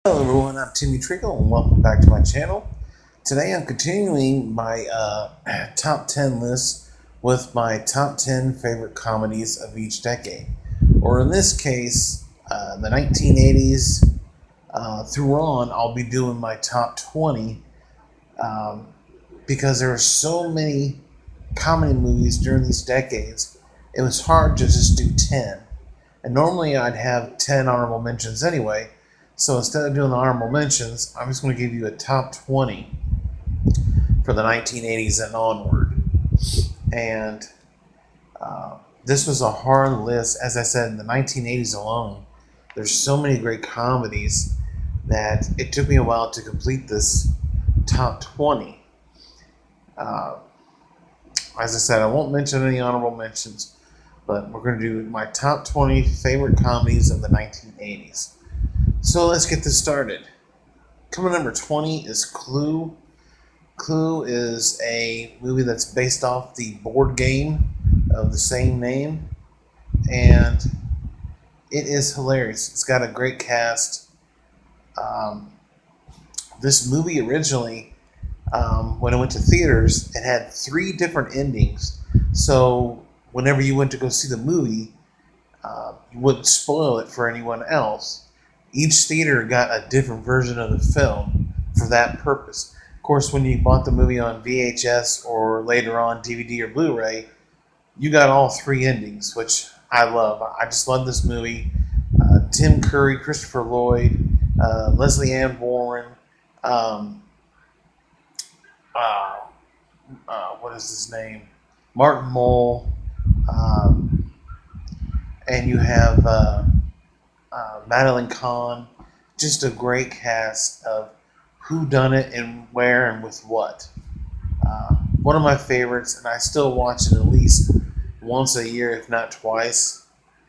Hello everyone, I'm Timmy Trickle and welcome back to my channel. Today I'm continuing my top 10 list with my top 10 favorite comedies of each decade. Or in this case, the 1980s through on, I'll be doing my top 20 um, because there are so many comedy movies during these decades. It was hard to just do 10. And normally I'd have 10 honorable mentions anyway. So instead of doing the honorable mentions, I'm just going to give you a top 20 for the 1980s and onward. And this was a hard list. As I said, in the 1980s alone, there's so many great comedies that it took me a while to complete this top 20. Uh, as I said, I won't mention any honorable mentions, but we're going to do my top 20 favorite comedies of the 1980s. So let's get this started. Coming number 20 is Clue. Clue is a movie that's based off the board game of the same name, and it is hilarious. It's got a great cast. Um, this movie originally, when it went to theaters, it had 3 different endings. So whenever you went to go see the movie, you wouldn't spoil it for anyone else. Each theater got a different version of the film for that purpose. Of course, when you bought the movie on VHS or later on DVD or Blu-ray, you got all 3 endings, which I love. I just love this movie. Tim Curry, Christopher Lloyd, Leslie Ann Warren, um, uh, what is his name? Martin Mull, and you have Madeline Kahn. Just a great cast of who done it and where and with what. One of my favorites, and I still watch it at least once a year, if not twice.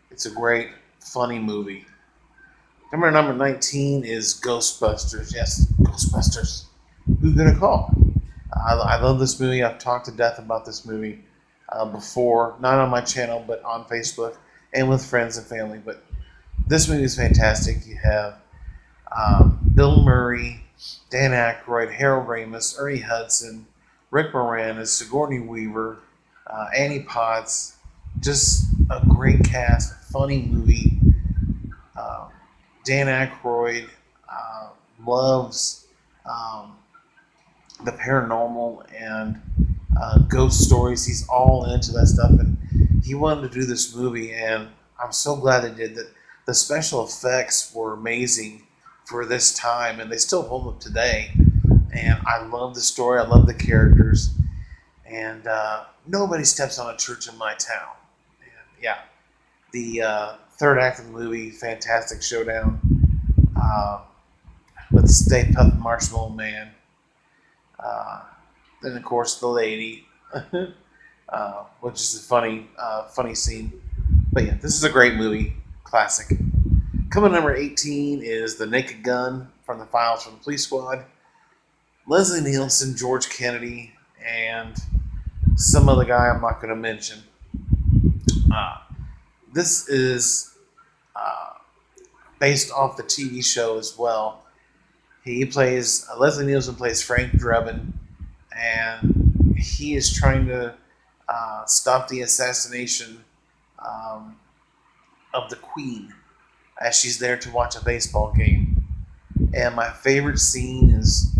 It's a great, funny movie. Number 19 is Ghostbusters. Yes, Ghostbusters. Who's gonna call? I love this movie. I've talked to death about this movie before, not on my channel, but on Facebook and with friends and family. But this movie is fantastic. You have Bill Murray, Dan Aykroyd, Harold Ramis, Ernie Hudson, Rick Moranis, Sigourney Weaver, Annie Potts. Just a great cast, funny movie. Uh, Dan Aykroyd loves the paranormal and ghost stories. He's all into that stuff, and he wanted to do this movie, and I'm so glad they did that. The special effects were amazing for this time, and they still hold up today. And I love the story. I love the characters. And nobody steps on a church in my town. And yeah, the third act of the movie, fantastic showdown uh, with Stay Puft Marshmallow Man. Then of course the lady, which is a funny scene. But yeah, this is a great movie. Classic. Coming number 18 is The Naked Gun from the Files from the Police Squad. Leslie Nielsen, George Kennedy, and some other guy I'm not going to mention. This is based off the TV show as well. Leslie Nielsen plays Frank Drebin, and he is trying to stop the assassination of the Queen as she's there to watch a baseball game. And my favorite scene is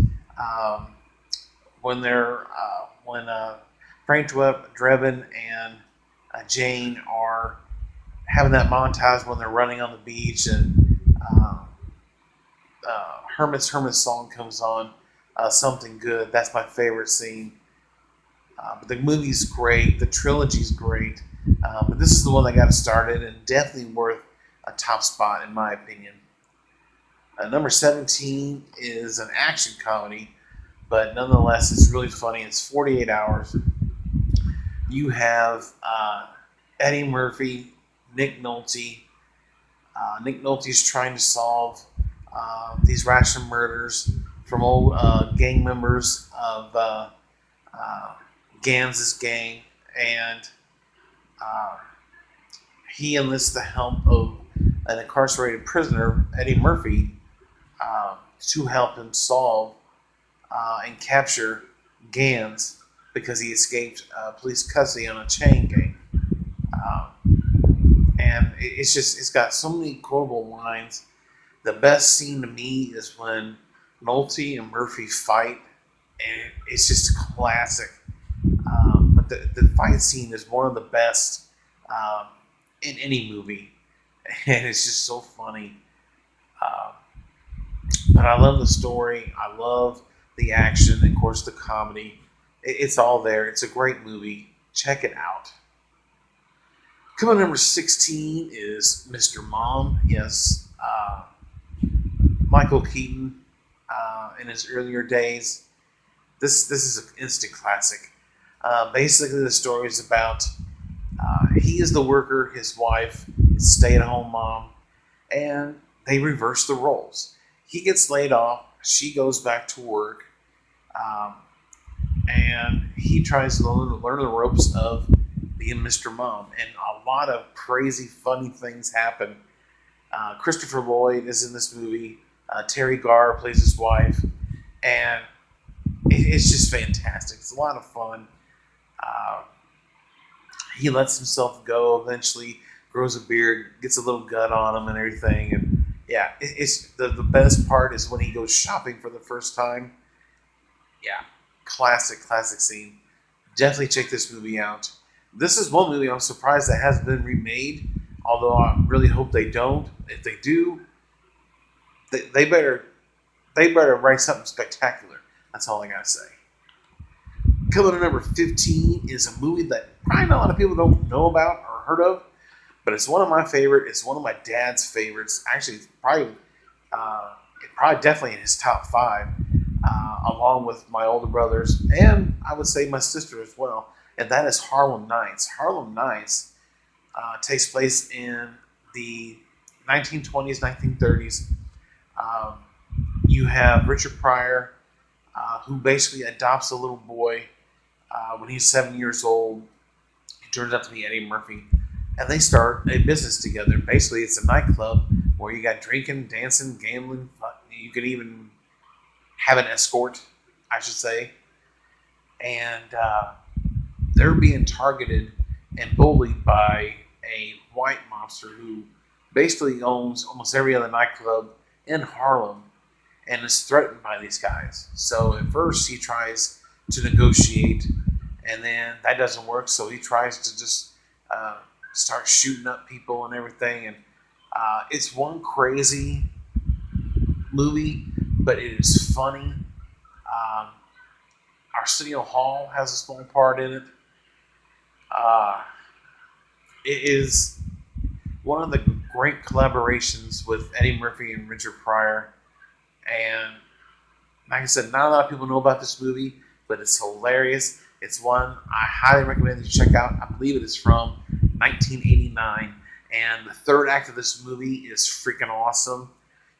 when Frank Drebin and Jane are having that montage when they're running on the beach, and Hermit's song comes on, Something Good. That's my favorite scene. But the movie's great. The trilogy's great. But this is the one that got it started, and definitely worth a top spot in my opinion. Number 17 is an action comedy, but nonetheless, it's really funny. It's 48 Hours. You have Eddie Murphy, Nick Nolte. Nick Nolte's trying to solve these ration murders from old gang members of Gans's gang, and he enlists the help of an incarcerated prisoner, Eddie Murphy, to help him solve and capture Gans because he escaped police custody on a chain gang. And it's got so many quotable lines. The best scene to me is when Nolte and Murphy fight, and it's just classic. But the fight scene is one of the best um, in any movie, and it's just so funny. Um, but I love the story. I love the action, and of course, the comedy. It's all there. It's a great movie. Check it out. Coming number 16 is Mr. Mom. Yes, Michael Keaton in his earlier days. This is an instant classic. Basically, the story is about he is the worker, his wife is stay-at-home mom, and they reverse the roles. He gets laid off, she goes back to work, um, and he tries to learn the ropes of being Mr. Mom. And a lot of crazy, funny things happen. Christopher Lloyd is in this movie. Terry Garr plays his wife, and it's just fantastic. It's a lot of fun. Uh, he lets himself go. Eventually, grows a beard, gets a little gut on him, and everything. And yeah, it's the best part is when he goes shopping for the first time. Yeah, classic scene. Definitely check this movie out. This is one movie I'm surprised that hasn't been remade. Although I really hope they don't. If they do, they better write something spectacular. That's all I gotta say. Coming to number 15 is a movie that probably not a lot of people don't know about or heard of, but it's one of my favorite. It's one of my dad's favorites. Actually, it's probably definitely in his top five, along with my older brothers and I would say my sister as well. And that is Harlem Nights. Harlem Nights takes place in the 1920s, 1930s. Um, you have Richard Pryor, who basically adopts a little boy when he's 7 years old. He turns out to be Eddie Murphy. And they start a business together. Basically, it's a nightclub where you got drinking, dancing, gambling. You can even have an escort, I should say. And they're being targeted and bullied by a white mobster who basically owns almost every other nightclub in Harlem and is threatened by these guys. So at first he tries to negotiate, and then that doesn't work. So he tries to just start shooting up people and everything. And it's one crazy movie, but it is funny. Arsenio Hall has a small part in it. It is one of the great collaborations with Eddie Murphy and Richard Pryor. And like I said, not a lot of people know about this movie, but it's hilarious. It's one I highly recommend that you check out. I believe it is from 1989. And the third act of this movie is freaking awesome.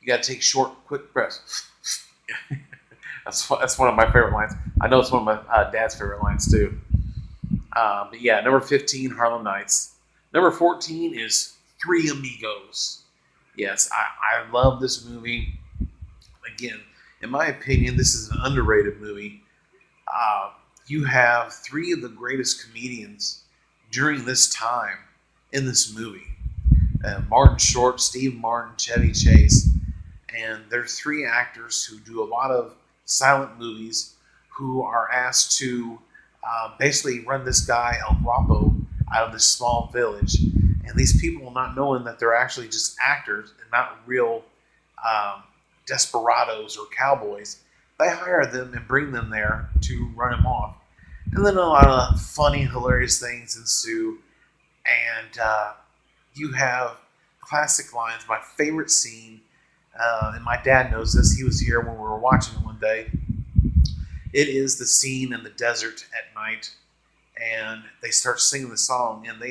You got to take short, quick breaths. That's one of my favorite lines. I know it's one of my dad's favorite lines too. But yeah, number 15, Harlem Nights. Number 14 is Three Amigos. Yes, I love this movie. Again, in my opinion, this is an underrated movie. You have three of the greatest comedians during this time in this movie. Martin Short, Steve Martin, Chevy Chase. And they're three actors who do a lot of silent movies who are asked to basically run this guy, El Guapo, out of this small village. And these people, not knowing that they're actually just actors and not real desperados or cowboys, they hire them and bring them there to run him off. And then a lot of funny, hilarious things ensue. And you have classic lines. My favorite scene, and my dad knows this, he was here when we were watching it one day. It is the scene in the desert at night, and they start singing the song, and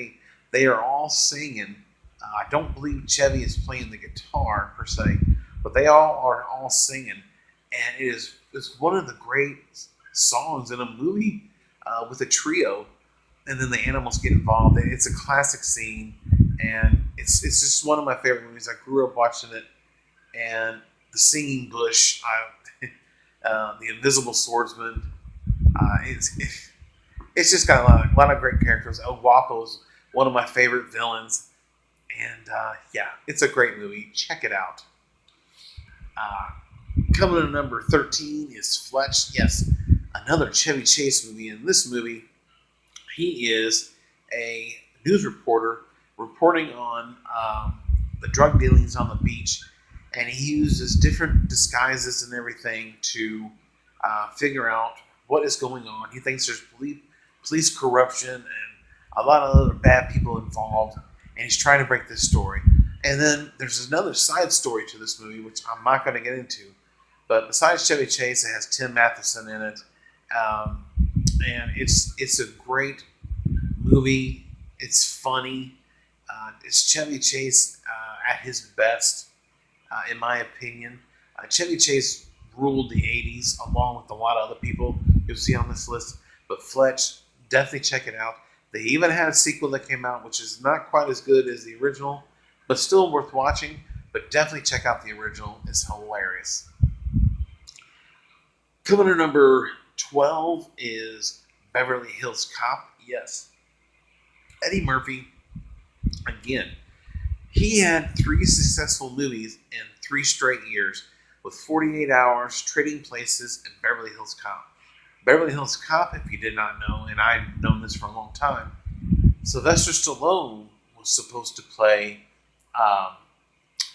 they are all singing. I don't believe Chevy is playing the guitar per se, but they are all singing, and it's one of the great songs in a movie with a trio, and then the animals get involved. It's a classic scene, and it's just one of my favorite movies. I grew up watching it, and the Singing Bush, the Invisible Swordsman. Uh, it's, it's just got a lot of great characters. El Guapo is one of my favorite villains. And yeah, it's a great movie. Check it out. Uh, Coming to number 13 is Fletch. Yes, another Chevy Chase movie. In this movie, he is a news reporter reporting on the drug dealings on the beach, and he uses different disguises and everything to figure out what is going on. He thinks there's police corruption and a lot of other bad people involved, and he's trying to break this story. And then there's another side story to this movie, which I'm not going to get into. But besides Chevy Chase, it has Tim Matheson in it, and it's a great movie. It's funny. It's Chevy Chase at his best, in my opinion. Chevy Chase ruled the 80s along with a lot of other people you'll see on this list. But Fletch, definitely check it out. They even had a sequel that came out, which is not quite as good as the original, but still worth watching. But definitely check out the original. It's hilarious. Coming to number 12 is Beverly Hills Cop. Yes. Eddie Murphy, again, he had 3 successful movies in 3 straight years, with 48 Hours, Trading Places, and Beverly Hills Cop. Beverly Hills Cop, if you did not know, and I've known this for a long time, Sylvester Stallone was supposed to play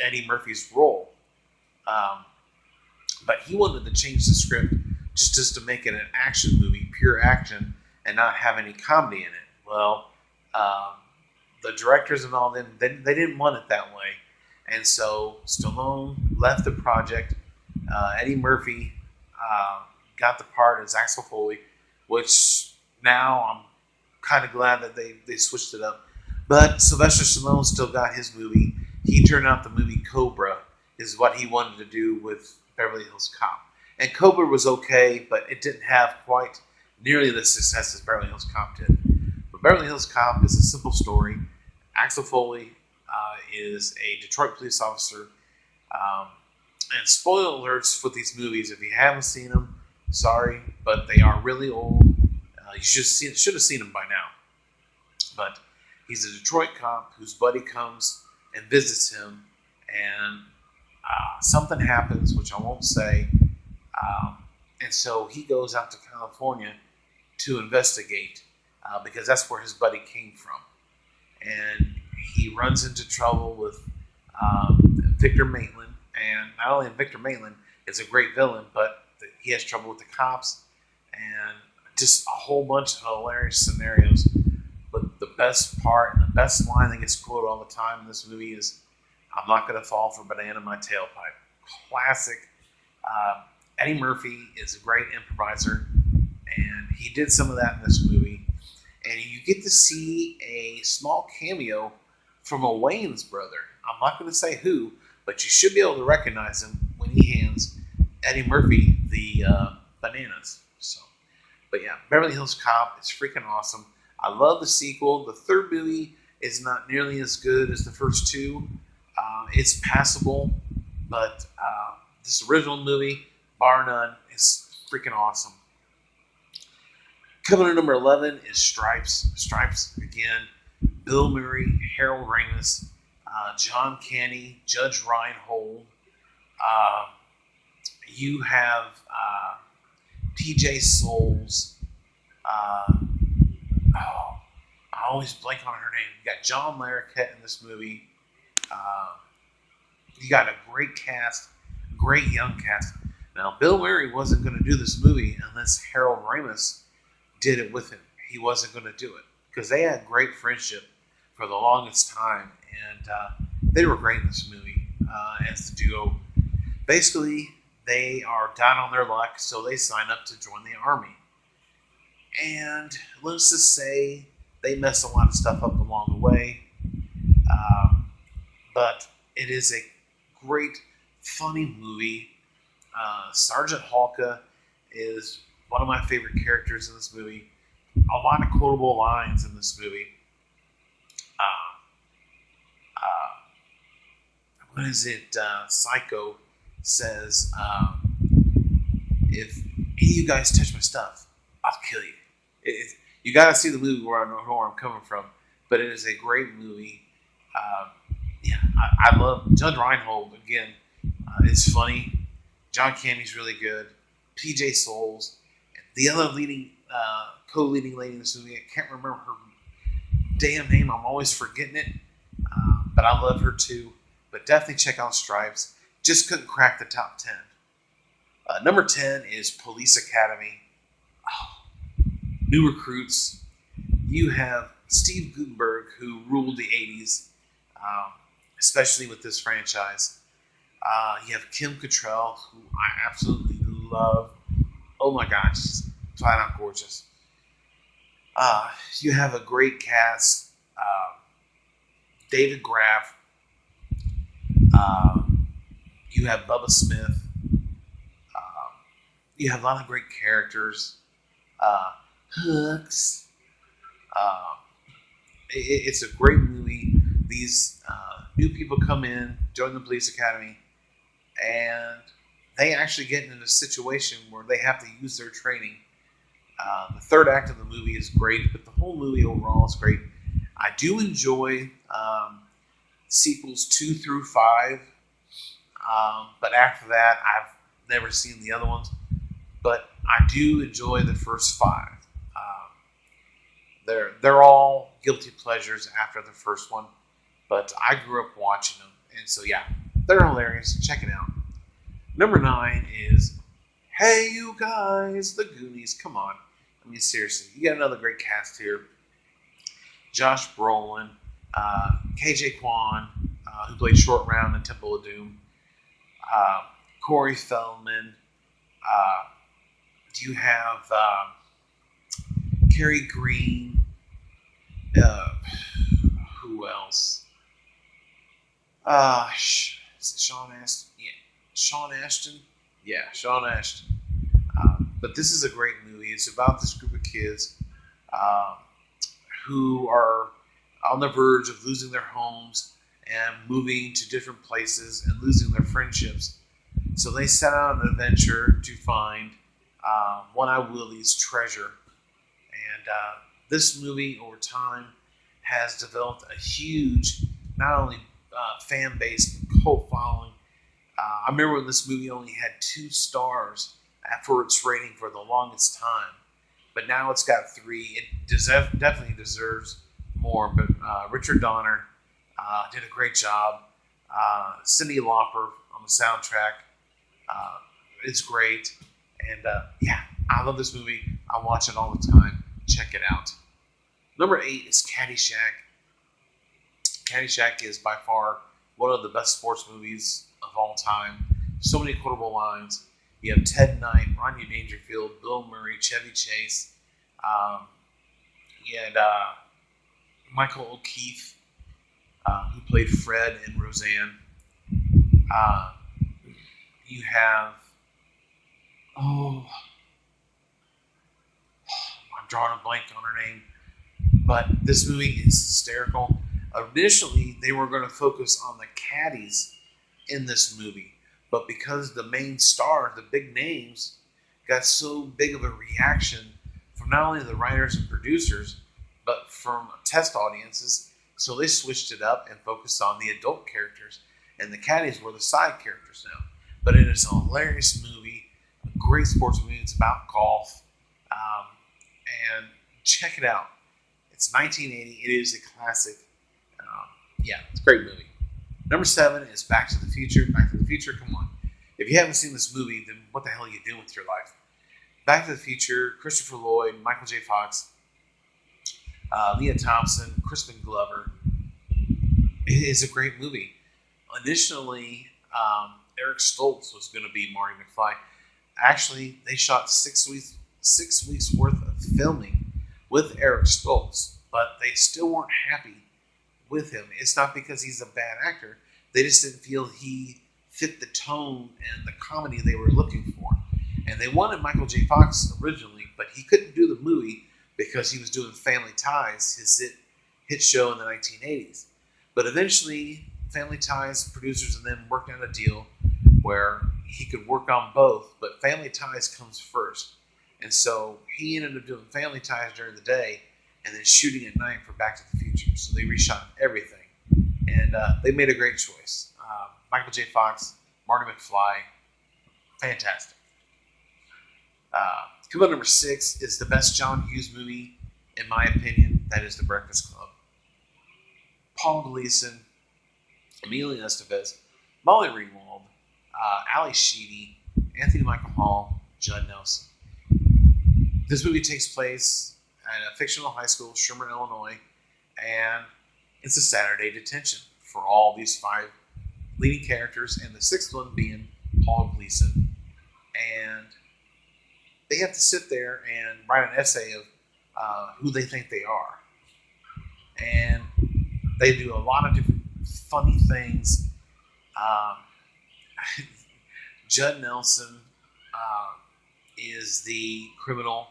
Eddie Murphy's role. But he wanted to change the script just to make it an action movie, pure action, and not have any comedy in it. Well, the directors and all them, they didn't want it that way. And so Stallone left the project. Eddie Murphy got the part as Axel Foley, which now I'm kind of glad that they switched it up. But Sylvester Stallone still got his movie. He turned out the movie Cobra is what he wanted to do with Beverly Hills Cop. And Cobra was okay, but it didn't have quite nearly the success as Beverly Hills Cop did. But Beverly Hills Cop is a simple story. Axel Foley is a Detroit police officer. And spoiler alerts for these movies. If you haven't seen them, sorry, but they are really old. You should have seen them by now. But he's a Detroit cop whose buddy comes and visits him, and something happens, which I won't say. And so he goes out to California to investigate because that's where his buddy came from. And he runs into trouble with Victor Maitland. And not only Victor Maitland is a great villain, but he has trouble with the cops and just a whole bunch of hilarious scenarios. But the best part and the best line that gets quoted all the time in this movie is, "I'm not going to fall for banana in my tailpipe." Classic. Eddie Murphy is a great improviser, and he did some of that in this movie. And you get to see a small cameo from a Wayans brother. I'm not going to say who, but you should be able to recognize him when he hands Eddie Murphy the bananas. But yeah, Beverly Hills Cop is freaking awesome. I love the sequel. The third movie is not nearly as good as the first 2. It's passable, but this original movie, bar none, is freaking awesome. Coming to number 11 is Stripes. Stripes, again, Bill Murray, Harold Ramis, John Candy, Judge Reinhold. You have PJ Souls. I always blank on her name. You got John Larroquette in this movie. You got a great cast, great young cast. Now, Bill Murray wasn't going to do this movie unless Harold Ramis did it with him. He wasn't going to do it because they had great friendship for the longest time, and they were great in this movie as the duo. Basically, they are down on their luck, so they sign up to join the army. And let's just say they mess a lot of stuff up along the way. But it is a great, funny movie. Sergeant Halka is one of my favorite characters in this movie. A lot of quotable lines in this movie. What is it? Psycho. says, if any of you guys touch my stuff, I'll kill you. You got to see the movie where I know where I'm coming from, but it is a great movie. Yeah, I love Judge Reinhold again. It's funny. John Candy's really good. PJ Souls, the other co-leading lady in this movie. I can't remember her damn name. I'm always forgetting it, but I love her too. But definitely check out Stripes. Just couldn't crack the top 10. Number 10 is Police Academy. Oh, new recruits. You have Steve Guttenberg, who ruled the 80s, especially with this franchise. You have Kim Cattrall, who I absolutely love. Oh my gosh, she's flat out gorgeous. You have a great cast. David Graff. You have Bubba Smith. You have a lot of great characters. Hooks. It's a great movie. These new people come in, join the police academy, and they actually get into a situation where they have to use their training. The third act of the movie is great, but the whole movie overall is great. I do enjoy sequels 2 through 5, but after that, I've never seen the other ones. But I do enjoy the first 5. They're all guilty pleasures after the first one, but I grew up watching them, and so yeah, they're hilarious. Check it out. Number 9 is Hey You Guys, The Goonies. Come on, I mean seriously, you got another great cast here. Josh Brolin, KJ Kwan, who played Short Round in Temple of Doom, Corey Feldman. You have Kerry Green. Who else? Is it Sean Astin? Yeah, Sean Ashton. Yeah, Sean Ashton. But this is a great movie. It's about this group of kids who are on the verge of losing their homes and moving to different places and losing their friendships. So they set out on an adventure to find One-Eye Willie's treasure. And this movie, over time, has developed a huge, not only fan base, but cult following. I remember when this movie only had 2 stars for its rating for the longest time. But now it's got 3. It definitely deserves more. But Richard Donner did a great job. Cyndi Lauper on the soundtrack. It's great. And yeah, I love this movie. I watch it all the time. Check it out. Number 8 is Caddyshack. Caddyshack is by far one of the best sports movies of all time. So many quotable lines. You have Ted Knight, Rodney Dangerfield, Bill Murray, Chevy Chase, and Michael O'Keefe, who played Fred and Roseanne. You have, I'm drawing a blank on her name, but this movie is hysterical. Initially, they were going to focus on the caddies in this movie, but because the main star, the big names, got so big of a reaction from not only the writers and producers, but from test audiences, so they switched it up and focused on the adult characters, and the caddies were the side characters now. But it is a hilarious movie, a great sports movie. It's about golf, and check it out. It's 1980. It is a classic. Yeah, it's a great movie. Number 7 is Back to the Future. Back to the Future, come on. If you haven't seen this movie, then what the hell are you doing with your life? Back to the Future, Christopher Lloyd, Michael J. Fox, Leah Thompson, Crispin Glover. It is a great movie. Initially, Eric Stoltz was going to be Marty McFly. Actually, they shot 6 weeks worth of filming with Eric Stoltz, but they still weren't happy with him. It's not because he's a bad actor. They just didn't feel he fit the tone and the comedy they were looking for. And they wanted Michael J. Fox originally, but he couldn't do the movie because he was doing Family Ties, his hit show in the 1980s. But eventually, Family Ties producers and them worked out a deal where he could work on both, but Family Ties comes first. And so he ended up doing Family Ties during the day and then shooting at night for Back to the Future. So they reshot everything. And they made a great choice. Michael J. Fox, Marty McFly, fantastic. Coming number 6 is the best John Hughes movie, in my opinion. That is The Breakfast Club. Paul Gleason, Emilio Estevez, Molly Ringwald, Ali Sheedy, Anthony Michael Hall, Judd Nelson. This movie takes place at a fictional high school, Sherman, Illinois, and it's a Saturday detention for all these 5 leading characters, and the 6th one being Paul Gleason. And they have to sit there and write an essay of who they think they are. And they do a lot of different funny things. Judd Nelson is the criminal.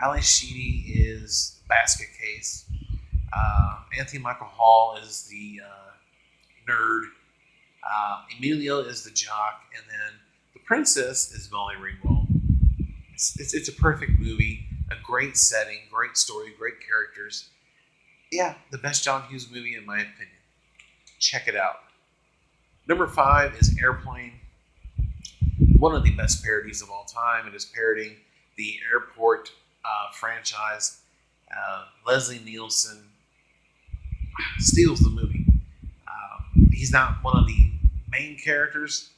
Ali Sheedy is the basket case. Anthony Michael Hall is the nerd. Emilio is the jock. And then the princess is Molly Ringwald. It's a perfect movie. A great setting, great story, great characters. Yeah, the best John Hughes movie in my opinion. Check it out. Number 5 is Airplane. One of the best parodies of all time. It is parodying the Airport franchise. Leslie Nielsen steals the movie. He's not one of the main characters,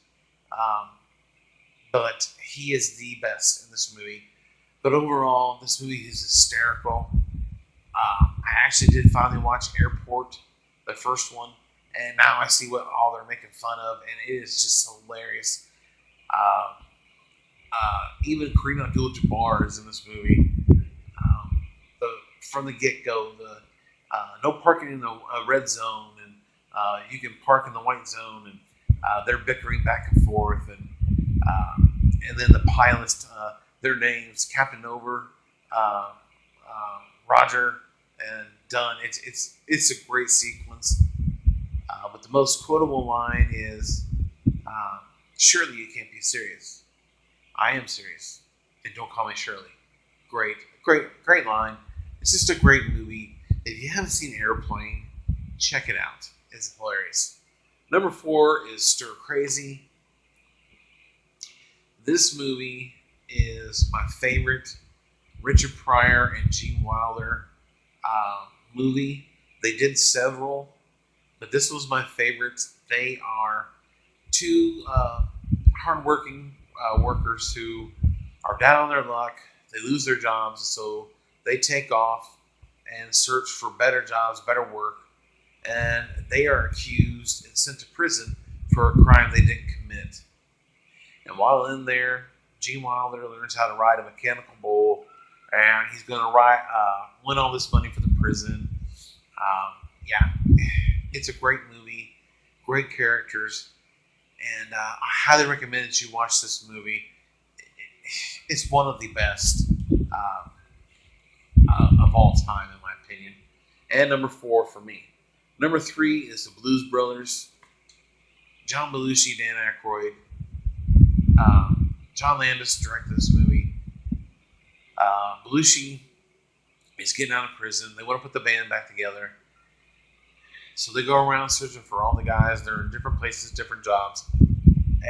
but he is the best in this movie. But overall, this movie is hysterical. I actually did finally watch Airport, the first one, and now I see what all they're making fun of, and it is just hilarious. Even Kareem Abdul-Jabbar is in this movie. From the get-go, no parking in the red zone, and you can park in the white zone, and they're bickering back and forth, and then the pilots, their names, Captain Over, Roger, and Dunn. It's a great sequence. But the most quotable line is, "Surely you can't be serious. I am serious, and don't call me Shirley." Great line. It's just a great movie. If you haven't seen Airplane, check it out. It's hilarious. Number 4 is Stir Crazy. This movie is my favorite Richard Pryor and Gene Wilder movie. They did several, but this was my favorite. They are 2 hardworking workers who are down on their luck. They lose their jobs, so they take off and search for better jobs, better work, and they are accused and sent to prison for a crime they didn't commit. And while in there, Gene Wilder learns how to ride a mechanical bull, and he's going to win all this money for the prison. It's a great movie, great characters, and I highly recommend that you watch this movie. It's one of the best of all time, in my opinion. And number 4 for me. Number 3 is the Blues Brothers. John Belushi, Dan Aykroyd. John Landis directed this movie. Belushi is getting out of prison. They want to put the band back together. So they go around searching for all the guys. They're in different places, different jobs.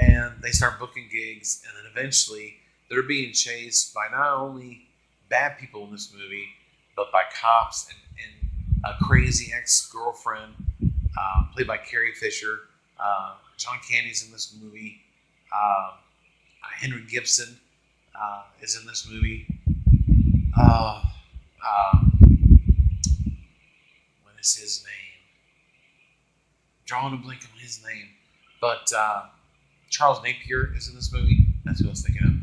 And they start booking gigs. And then eventually they're being chased by not only bad people in this movie, but by cops and a crazy ex-girlfriend played by Carrie Fisher. John Candy's in this movie. Henry Gibson is in this movie. What is his name? Drawing a blank on his name. But Charles Napier is in this movie. That's who I was thinking of.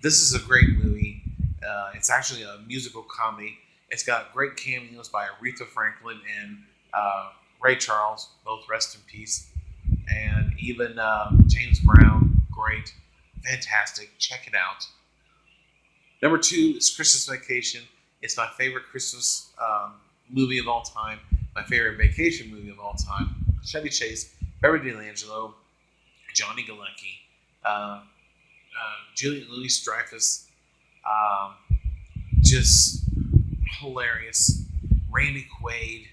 This is a great movie. It's actually a musical comedy. It's got great cameos by Aretha Franklin and Ray Charles, both rest in peace. And even James Brown, great. Fantastic. Check it out. Number 2 is Christmas Vacation. It's my favorite Christmas movie of all time. My favorite vacation movie of all time. Chevy Chase, Barry D'Angelo, Johnny Galecki, Julian Louis-Dreyfus, um, just hilarious. Randy Quaid.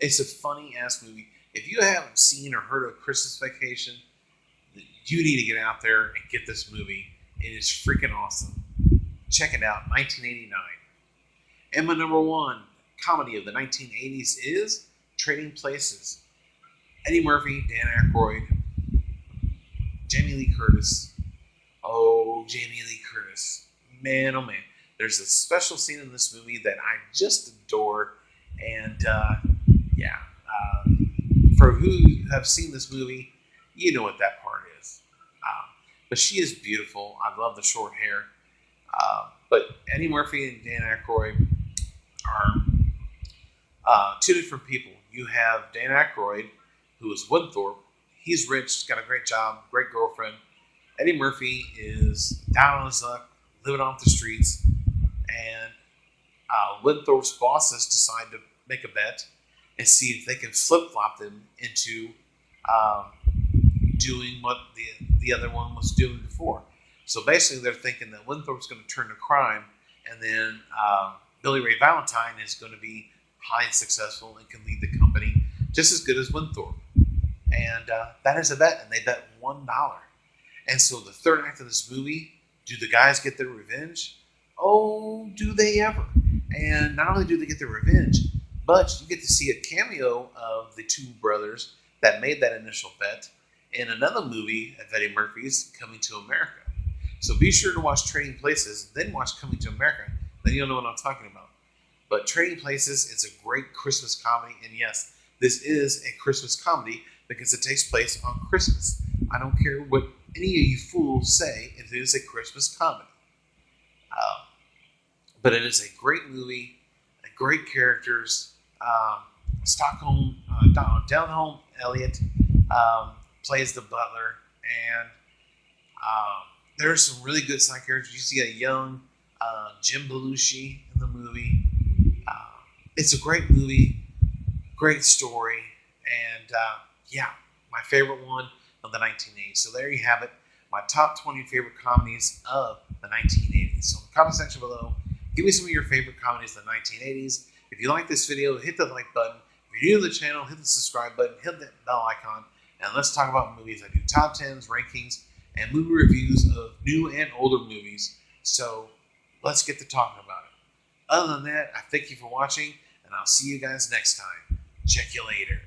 It's a funny ass movie. If you haven't seen or heard of Christmas Vacation, you need to get out there and get this movie. It is freaking awesome. Check it out, 1989. And my number one comedy of the 1980s is Trading Places. Eddie Murphy, Dan Aykroyd, Jamie Lee Curtis. Oh, Jamie Lee Curtis. Man, oh man. There's a special scene in this movie that I just adore. And yeah, for who have seen this movie, you know what that part is. But she is beautiful. I love the short hair. But Eddie Murphy and Dan Aykroyd are two different people. You have Dan Aykroyd, who is Winthorpe. He's rich, got a great job, great girlfriend. Eddie Murphy is down on his luck, living off the streets, and Winthorpe's bosses decide to make a bet and see if they can flip-flop them into doing what the other one was doing before. So basically, they're thinking that Winthorpe's going to turn to crime, and then Billy Ray Valentine is going to be high and successful and can lead the company just as good as Winthorpe. And that is a bet, and they bet $1. And so the third act of this movie, do the guys get their revenge? Oh, do they ever? And not only do they get their revenge, but you get to see a cameo of the two brothers that made that initial bet in another movie of Eddie Murphy's, Coming to America. So be sure to watch Trading Places, then watch Coming to America. Then you'll know what I'm talking about. But Trading Places is a great Christmas comedy. And yes, this is a Christmas comedy because it takes place on Christmas. I don't care what any of you fools say, it is a Christmas comedy. But it is a great movie, great characters. Downholm Elliott plays the butler, and there's some really good side characters. You see a young Jim Belushi in the movie. It's a great movie, great story, and yeah, my favorite one of the 1980s. So there you have it, my top 20 favorite comedies of the 1980s. So in the comment section below, give me some of your favorite comedies of the 1980s. If you like this video, hit the like button. If you're new to the channel, hit the subscribe button, hit that bell icon, and let's talk about movies. I do top 10s, rankings, and movie reviews of new and older movies. So let's get to talking about it. Other than that, I thank you for watching, and I'll see you guys next time. Check you later.